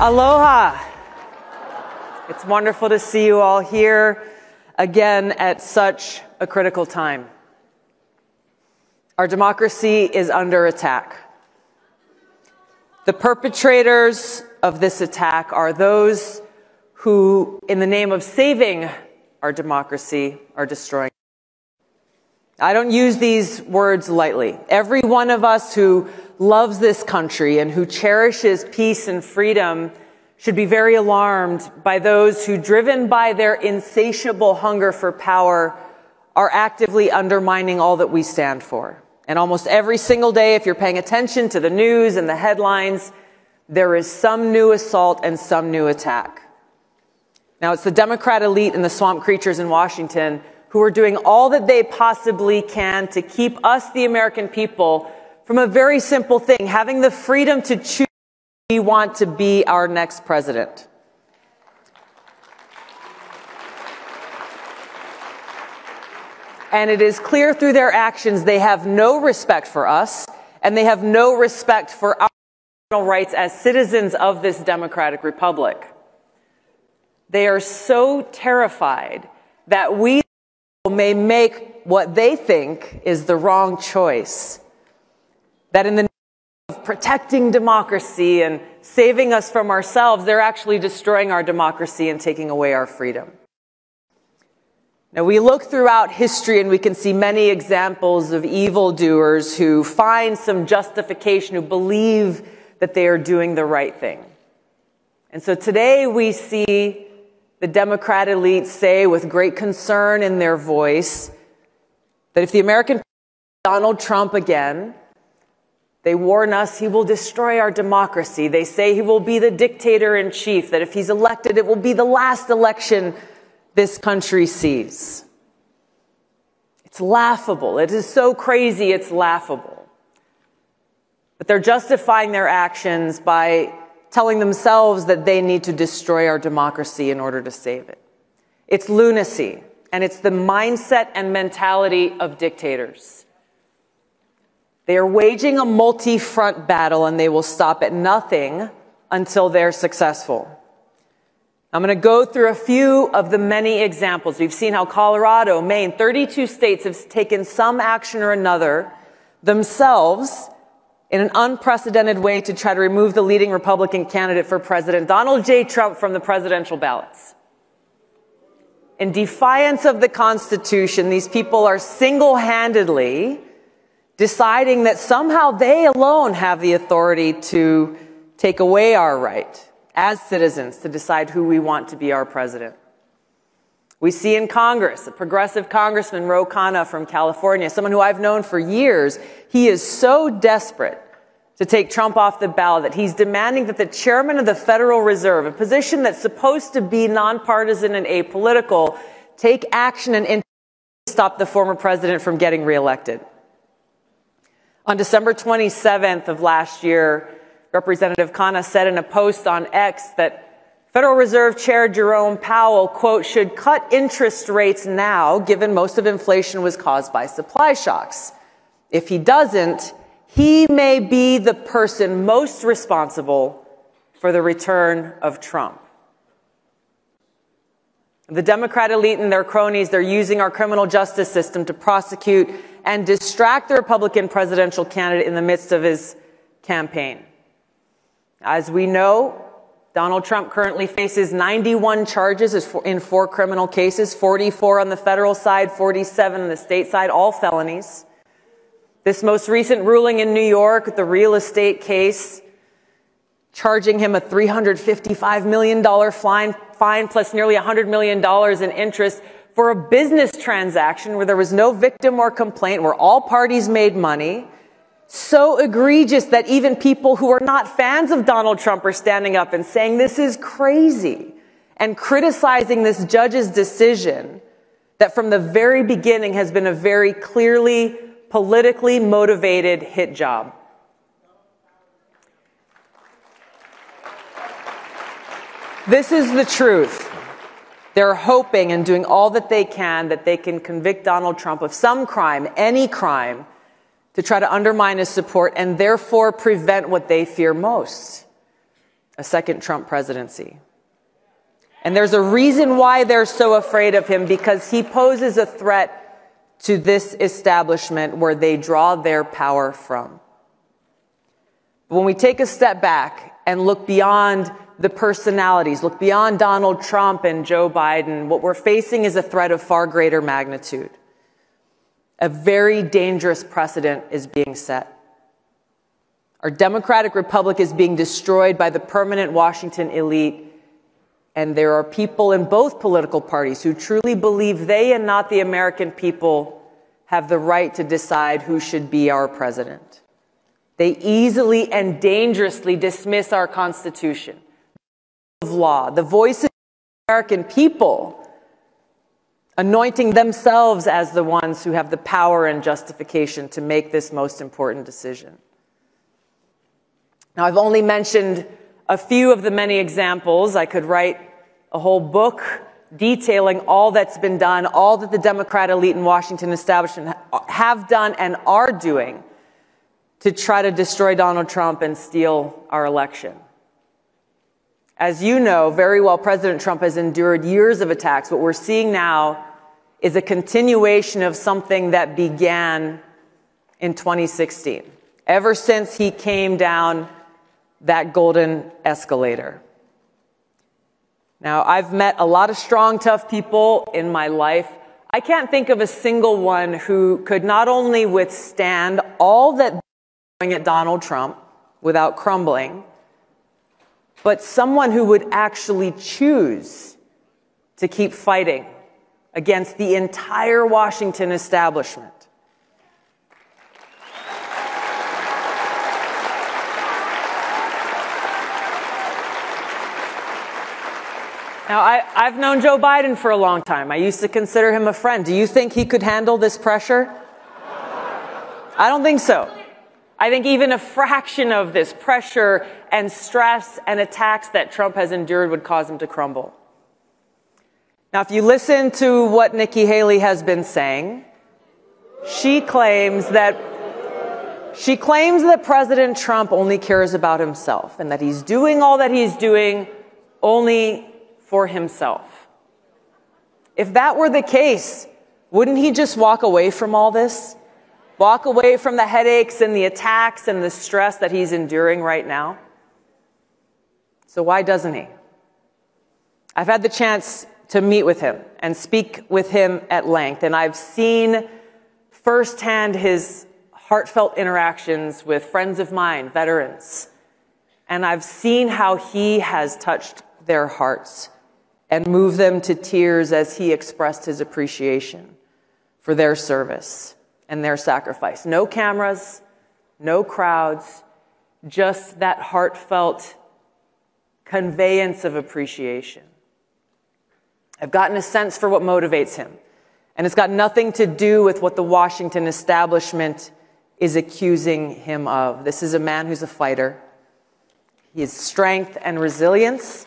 Aloha. It's wonderful to see you all here again at such a critical time. Our democracy is under attack. The perpetrators of this attack are those who, in the name of saving our democracy, are destroying it. I don't use these words lightly. Every one of us who loves this country and who cherishes peace and freedom should be very alarmed by those who, driven by their insatiable hunger for power, are actively undermining all that we stand for. And almost every single day, if you're paying attention to the news and the headlines, there is some new assault and some new attack. Now, it's the Democrat elite and the swamp creatures in Washington who are doing all that they possibly can to keep us, the American people, from a very simple thing, having the freedom to choose who we want to be our next president. And it is clear through their actions they have no respect for us, and they have no respect for our rights as citizens of this democratic republic. They are so terrified that we may make what they think is the wrong choice, that in the name of protecting democracy and saving us from ourselves, they're actually destroying our democracy and taking away our freedom. Now, we look throughout history and we can see many examples of evildoers who find some justification, who believe that they are doing the right thing. And so today we see the Democrat elite say with great concern in their voice that if the American president is Donald Trump again, they warn us he will destroy our democracy. They say he will be the dictator in chief, that if he's elected, it will be the last election this country sees. It's laughable. It is so crazy, it's laughable. But they're justifying their actions by telling themselves that they need to destroy our democracy in order to save it. It's lunacy, and it's the mindset and mentality of dictators. They are waging a multi-front battle, and they will stop at nothing until they're successful. I'm going to go through a few of the many examples. We've seen how Colorado, Maine, 32 states have taken some action or another themselves in an unprecedented way to try to remove the leading Republican candidate for president, Donald J. Trump, from the presidential ballots. In defiance of the Constitution, these people are single-handedly deciding that somehow they alone have the authority to take away our right as citizens to decide who we want to be our president. We see in Congress, a progressive congressman, Ro Khanna from California, someone who I've known for years. He is so desperate to take Trump off the ballot that he's demanding that the chairman of the Federal Reserve, a position that's supposed to be nonpartisan and apolitical, take action and stop the former president from getting reelected. On December 27th of last year, Representative Khanna said in a post on X that Federal Reserve Chair Jerome Powell, quote, should cut interest rates now, given most of inflation was caused by supply shocks. If he doesn't, he may be the person most responsible for the return of Trump. The Democrat elite and their cronies, they're using our criminal justice system to prosecute and distract the Republican presidential candidate in the midst of his campaign. As we know, Donald Trump currently faces 91 charges in 4 criminal cases, 44 on the federal side, 47 on the state side, all felonies. This most recent ruling in New York, the real estate case, charging him a $355 million fine plus nearly $100 million in interest for a business transaction where there was no victim or complaint, where all parties made money. So egregious that even people who are not fans of Donald Trump are standing up and saying this is crazy and criticizing this judge's decision that from the very beginning has been a very clearly politically motivated hit job. This is the truth. They're hoping and doing all that they can convict Donald Trump of some crime, any crime, to try to undermine his support and therefore prevent what they fear most, a second Trump presidency. And there's a reason why they're so afraid of him, because he poses a threat to this establishment where they draw their power from. But when we take a step back and look beyond the personalities, look beyond Donald Trump and Joe Biden, what we're facing is a threat of far greater magnitude. A very dangerous precedent is being set. Our democratic republic is being destroyed by the permanent Washington elite, and there are people in both political parties who truly believe they and not the American people have the right to decide who should be our president. They easily and dangerously dismiss our Constitution, of law, the voices of the American people, anointing themselves as the ones who have the power and justification to make this most important decision. Now, I've only mentioned a few of the many examples. I could write a whole book detailing all that's been done, all that the Democrat elite and Washington establishment have done and are doing to try to destroy Donald Trump and steal our election. As you know very well, President Trump has endured years of attacks. What we're seeing now is a continuation of something that began in 2016, ever since he came down that golden escalator. Now, I've met a lot of strong, tough people in my life. I can't think of a single one who could not only withstand all that going at Donald Trump without crumbling, but someone who would actually choose to keep fighting against the entire Washington establishment. Now, I've known Joe Biden for a long time. I used to consider him a friend. Do you think he could handle this pressure? I don't think so. I think even a fraction of this pressure and stress and attacks that Trump has endured would cause him to crumble. Now, if you listen to what Nikki Haley has been saying, she claims that President Trump only cares about himself and that he's doing all that he's doing only for himself. If that were the case, wouldn't he just walk away from all this? Walk away from the headaches and the attacks and the stress that he's enduring right now? So why doesn't he? I've had the chance to meet with him and speak with him at length, and I've seen firsthand his heartfelt interactions with friends of mine, veterans, and I've seen how he has touched their hearts and moved them to tears as he expressed his appreciation for their service and their sacrifice. No cameras, no crowds, just that heartfelt conveyance of appreciation. I've gotten a sense for what motivates him, and it's got nothing to do with what the Washington establishment is accusing him of. This is a man who's a fighter. His strength and resilience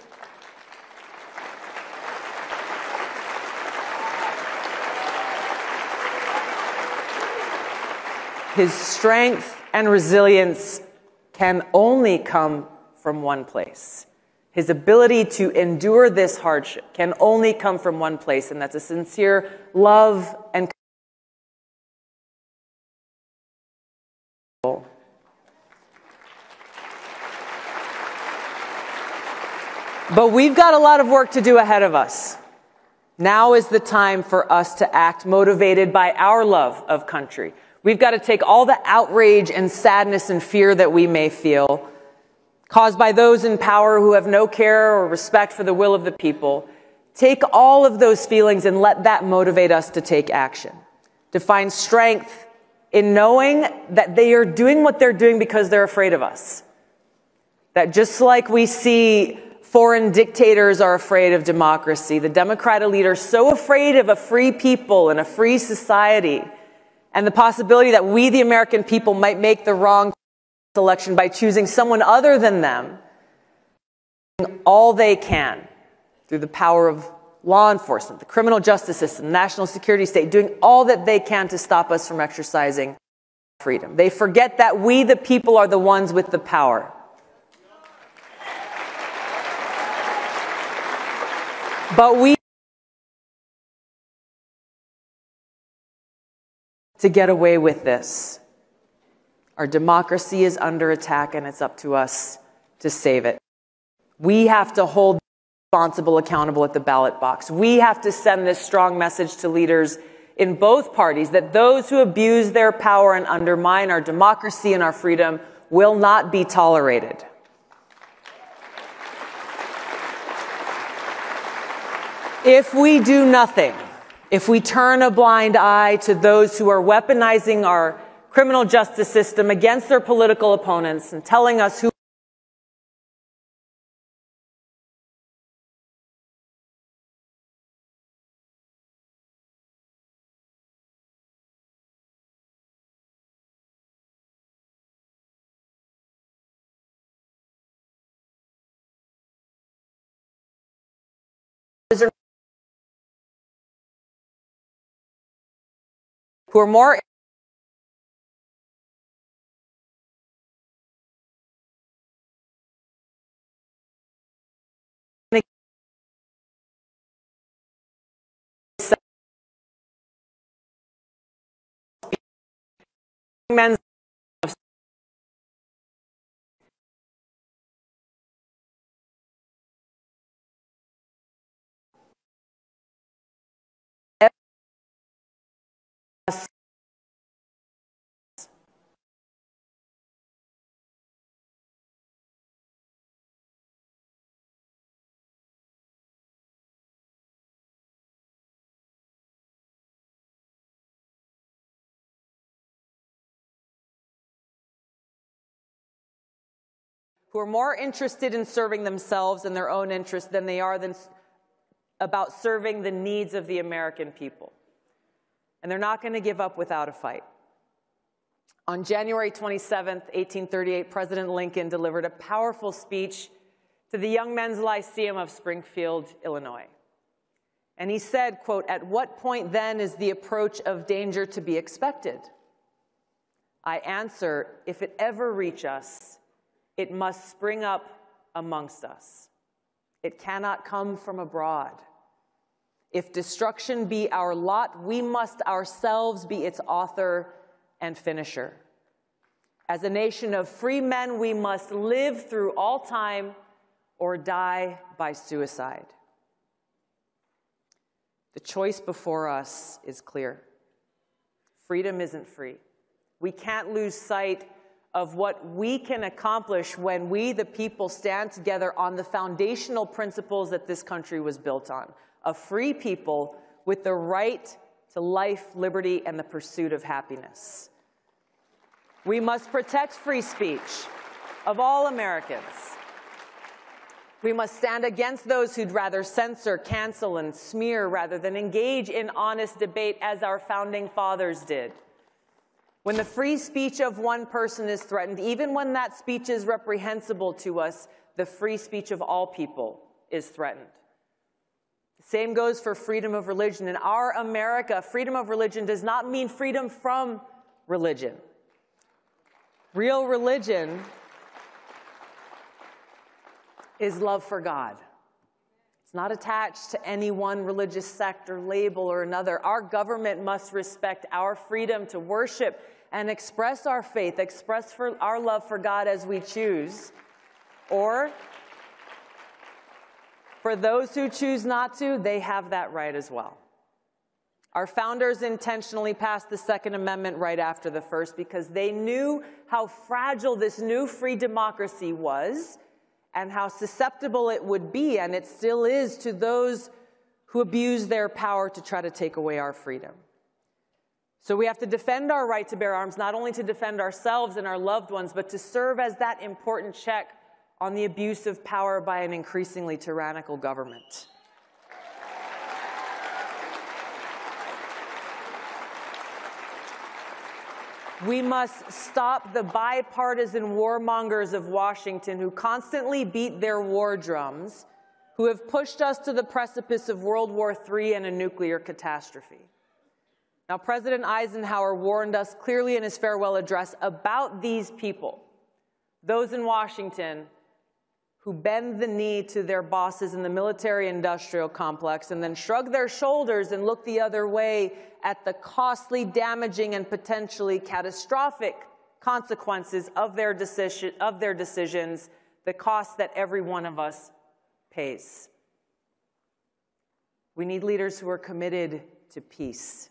can only come from one place. His ability to endure this hardship can only come from one place, and that's a sincere love and But we've got a lot of work to do ahead of us. Now is the time for us to act motivated by our love of country. We've got to take all the outrage and sadness and fear that we may feel, caused by those in power who have no care or respect for the will of the people, take all of those feelings and let that motivate us to take action, to find strength in knowing that they are doing what they're doing because they're afraid of us. That just like we see foreign dictators are afraid of democracy, the Democrat elite are so afraid of a free people and a free society and the possibility that we, the American people, might make the wrong election by choosing someone other than them, doing all they can through the power of law enforcement, the criminal justice system, national security state, doing all that they can to stop us from exercising freedom. They forget that we, the people, are the ones with the power. But we to get away with this. Our democracy is under attack, and it's up to us to save it. We have to hold the responsible accountable at the ballot box. We have to send this strong message to leaders in both parties that those who abuse their power and undermine our democracy and our freedom will not be tolerated. If we do nothing, if we turn a blind eye to those who are weaponizing our criminal justice system against their political opponents and telling us who who are more men's who are more interested in serving themselves and their own interests than they are about serving the needs of the American people. And they're not going to give up without a fight. On January 27th, 1838, President Lincoln delivered a powerful speech to the Young Men's Lyceum of Springfield, Illinois. And he said, quote, "At what point then is the approach of danger to be expected? I answer, if it ever reach us, it must spring up amongst us. It cannot come from abroad. If destruction be our lot, we must ourselves be its author and finisher. As a nation of free men, we must live through all time or die by suicide." The choice before us is clear. Freedom isn't free. We can't lose sight of what we can accomplish when we, the people, stand together on the foundational principles that this country was built on. A free people with the right to life, liberty, and the pursuit of happiness. We must protect free speech of all Americans. We must stand against those who'd rather censor, cancel, and smear rather than engage in honest debate as our founding fathers did. When the free speech of one person is threatened, even when that speech is reprehensible to us, the free speech of all people is threatened. The same goes for freedom of religion. In our America, freedom of religion does not mean freedom from religion. Real religion is love for God. It's not attached to any one religious sect or label or another. Our government must respect our freedom to worship and express our faith, express our love for God as we choose. Or, for those who choose not to, they have that right as well. Our founders intentionally passed the Second Amendment right after the First because they knew how fragile this new free democracy was and how susceptible it would be, and it still is, to those who abuse their power to try to take away our freedom. So we have to defend our right to bear arms, not only to defend ourselves and our loved ones, but to serve as that important check on the abuse of power by an increasingly tyrannical government. We must stop the bipartisan warmongers of Washington who constantly beat their war drums, who have pushed us to the precipice of World War III and a nuclear catastrophe. Now, President Eisenhower warned us clearly in his farewell address about these people, those in Washington who bend the knee to their bosses in the military-industrial complex and then shrug their shoulders and look the other way at the costly, damaging, and potentially catastrophic consequences of their decisions, the cost that every one of us pays. We need leaders who are committed to peace,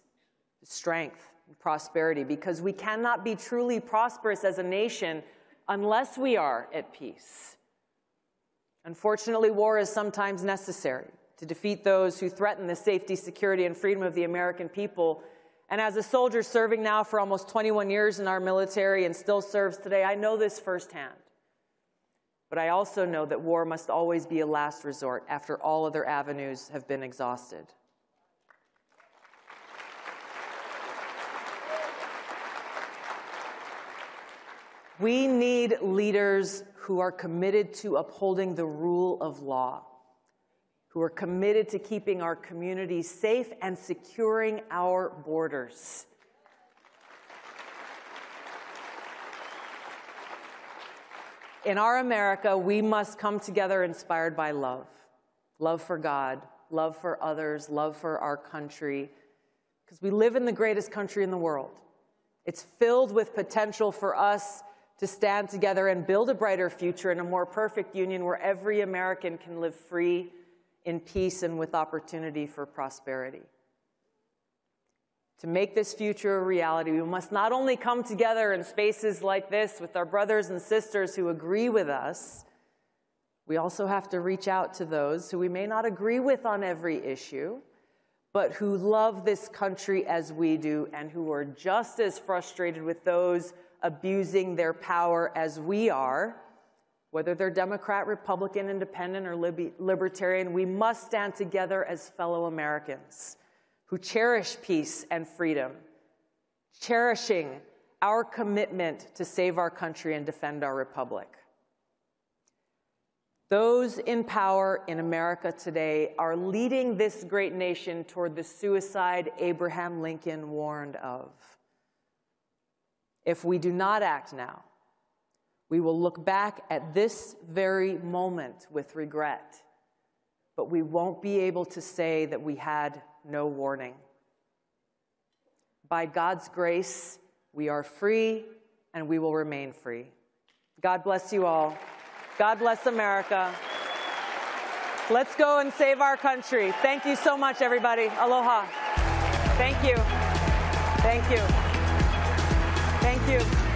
strength, and prosperity, because we cannot be truly prosperous as a nation unless we are at peace. Unfortunately, war is sometimes necessary to defeat those who threaten the safety, security, and freedom of the American people. And as a soldier serving now for almost 21 years in our military and still serves today, I know this firsthand. But I also know that war must always be a last resort after all other avenues have been exhausted. We need leaders who are committed to upholding the rule of law, who are committed to keeping our communities safe and securing our borders. In our America, we must come together inspired by love. Love for God, love for others, love for our country, because we live in the greatest country in the world. It's filled with potential for us to stand together and build a brighter future and a more perfect union where every American can live free, in peace, and with opportunity for prosperity. To make this future a reality, we must not only come together in spaces like this with our brothers and sisters who agree with us, we also have to reach out to those who we may not agree with on every issue, but who love this country as we do and who are just as frustrated with those abusing their power as we are. Whether they're Democrat, Republican, Independent, or Libertarian, we must stand together as fellow Americans who cherish peace and freedom, cherishing our commitment to save our country and defend our republic. Those in power in America today are leading this great nation toward the suicide Abraham Lincoln warned of. If we do not act now, we will look back at this very moment with regret, but we won't be able to say that we had no warning. By God's grace, we are free and we will remain free. God bless you all. God bless America. Let's go and save our country. Thank you so much, everybody. Aloha. Thank you. Thank you. Thank you.